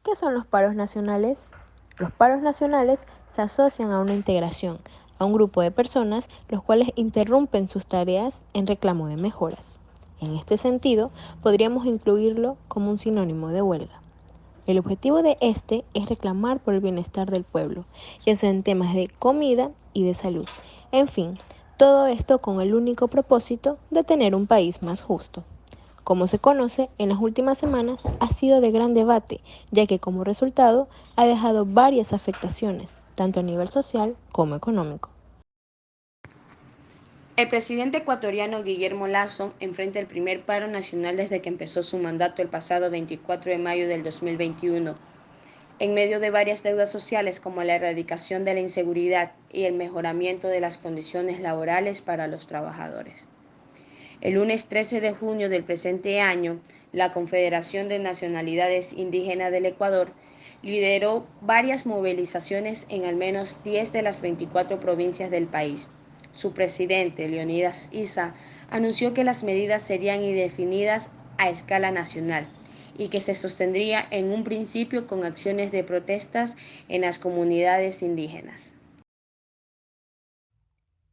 ¿Qué son los paros nacionales? Los paros nacionales se asocian a una integración, a un grupo de personas los cuales interrumpen sus tareas en reclamo de mejoras. En este sentido, podríamos incluirlo como un sinónimo de huelga. El objetivo de este es reclamar por el bienestar del pueblo, ya sea en temas de comida y de salud. En fin, todo esto con el único propósito de tener un país más justo. Como se conoce, en las últimas semanas ha sido de gran debate, ya que como resultado ha dejado varias afectaciones, tanto a nivel social como económico. El presidente ecuatoriano Guillermo Lasso enfrenta el primer paro nacional desde que empezó su mandato el pasado 24 de mayo del 2021, en medio de varias deudas sociales como la erradicación de la inseguridad y el mejoramiento de las condiciones laborales para los trabajadores. El lunes 13 de junio del presente año, la Confederación de Nacionalidades Indígenas del Ecuador lideró varias movilizaciones en al menos 10 de las 24 provincias del país. Su presidente, Leonidas Issa, anunció que las medidas serían indefinidas a escala nacional y que se sostendría en un principio con acciones de protestas en las comunidades indígenas.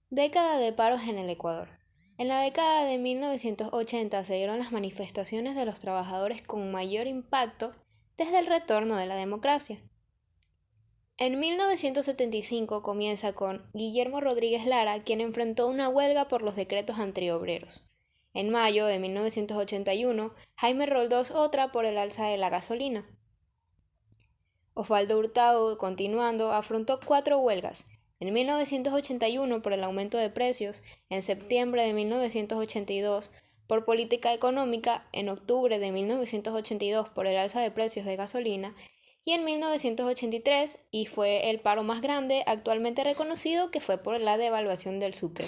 Década de paros en el Ecuador. En la década de 1980 se dieron las manifestaciones de los trabajadores con mayor impacto desde el retorno de la democracia. En 1975 comienza con Guillermo Rodríguez Lara, quien enfrentó una huelga por los decretos antiobreros. En mayo de 1981, Jaime Roldós otra por el alza de la gasolina. Osvaldo Hurtado, continuando, afrontó 4 huelgas. En 1981 por el aumento de precios, en septiembre de 1982 por política económica, en octubre de 1982 por el alza de precios de gasolina y en 1983, y fue el paro más grande actualmente reconocido, que fue por la devaluación del sucre.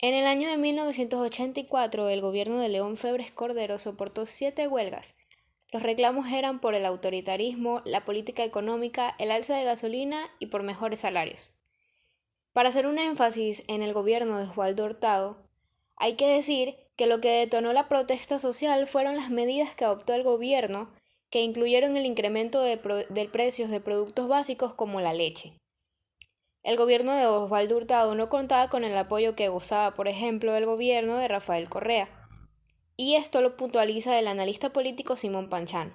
En el año de 1984, el gobierno de León Febres Cordero soportó 7 huelgas. Los reclamos eran por el autoritarismo, la política económica, el alza de gasolina y por mejores salarios. Para hacer un énfasis en el gobierno de Osvaldo Hurtado, hay que decir que lo que detonó la protesta social fueron las medidas que adoptó el gobierno, que incluyeron el incremento de precios de productos básicos como la leche. El gobierno de Osvaldo Hurtado no contaba con el apoyo que gozaba, por ejemplo, el gobierno de Rafael Correa. Y esto lo puntualiza el analista político Simón Panchán.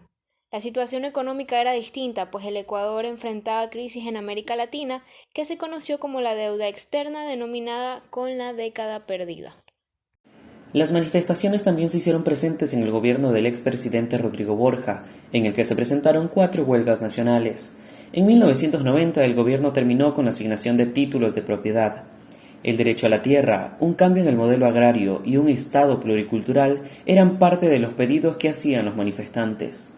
La situación económica era distinta, pues el Ecuador enfrentaba crisis en América Latina que se conoció como la deuda externa denominada con la década perdida. Las manifestaciones también se hicieron presentes en el gobierno del expresidente Rodrigo Borja, en el que se presentaron 4 huelgas nacionales. En 1990 el gobierno terminó con la asignación de títulos de propiedad. El derecho a la tierra, un cambio en el modelo agrario y un Estado pluricultural eran parte de los pedidos que hacían los manifestantes.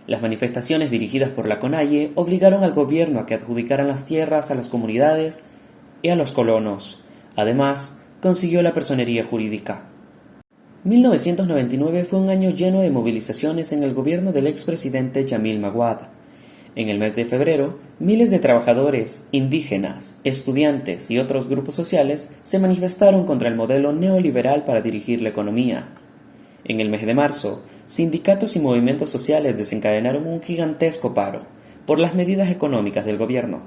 Las manifestaciones dirigidas por la CONAIE obligaron al gobierno a que adjudicaran las tierras a las comunidades y a los colonos. Además, consiguió la personería jurídica. 1999 fue un año lleno de movilizaciones en el gobierno del expresidente Yamil Maguad. En el mes de febrero, miles de trabajadores, indígenas, estudiantes y otros grupos sociales se manifestaron contra el modelo neoliberal para dirigir la economía. En el mes de marzo, sindicatos y movimientos sociales desencadenaron un gigantesco paro por las medidas económicas del gobierno.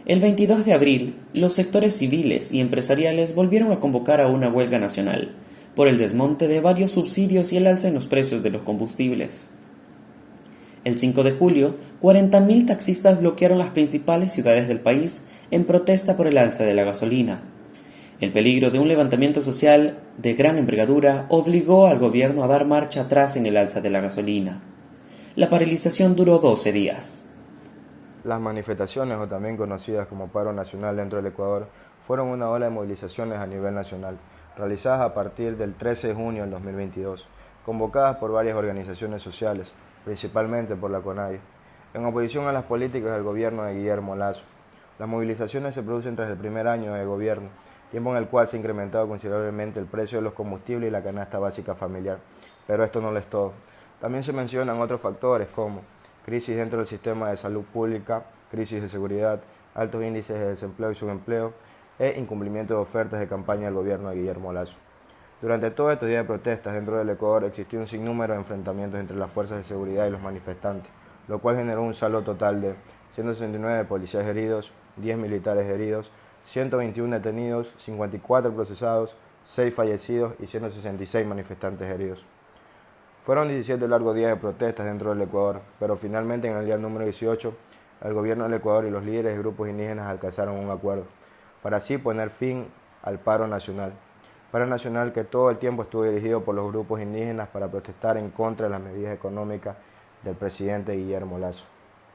El 22 de abril, los sectores civiles y empresariales volvieron a convocar a una huelga nacional por el desmonte de varios subsidios y el alza en los precios de los combustibles. El 5 de julio, 40.000 taxistas bloquearon las principales ciudades del país en protesta por el alza de la gasolina. El peligro de un levantamiento social de gran envergadura obligó al gobierno a dar marcha atrás en el alza de la gasolina. La paralización duró 12 días. Las manifestaciones, o también conocidas como paro nacional dentro del Ecuador, fueron una ola de movilizaciones a nivel nacional, realizadas a partir del 13 de junio del 2022, convocadas por varias organizaciones sociales, principalmente por la CONAIE, en oposición a las políticas del gobierno de Guillermo Lasso. Las movilizaciones se producen tras el primer año de gobierno, tiempo en el cual se ha incrementado considerablemente el precio de los combustibles y la canasta básica familiar. Pero esto no lo es todo. También se mencionan otros factores como crisis dentro del sistema de salud pública, crisis de seguridad, altos índices de desempleo y subempleo e incumplimiento de ofertas de campaña del gobierno de Guillermo Lasso. Durante todos estos días de protestas dentro del Ecuador existió un sinnúmero de enfrentamientos entre las fuerzas de seguridad y los manifestantes, lo cual generó un saldo total de 169 policías heridos, 10 militares heridos, 121 detenidos, 54 procesados, 6 fallecidos y 166 manifestantes heridos. Fueron 17 largos días de protestas dentro del Ecuador, pero finalmente en el día número 18, el gobierno del Ecuador y los líderes de grupos indígenas alcanzaron un acuerdo, para así poner fin al paro nacional que todo el tiempo estuvo dirigido por los grupos indígenas para protestar en contra de las medidas económicas del presidente Guillermo Lasso.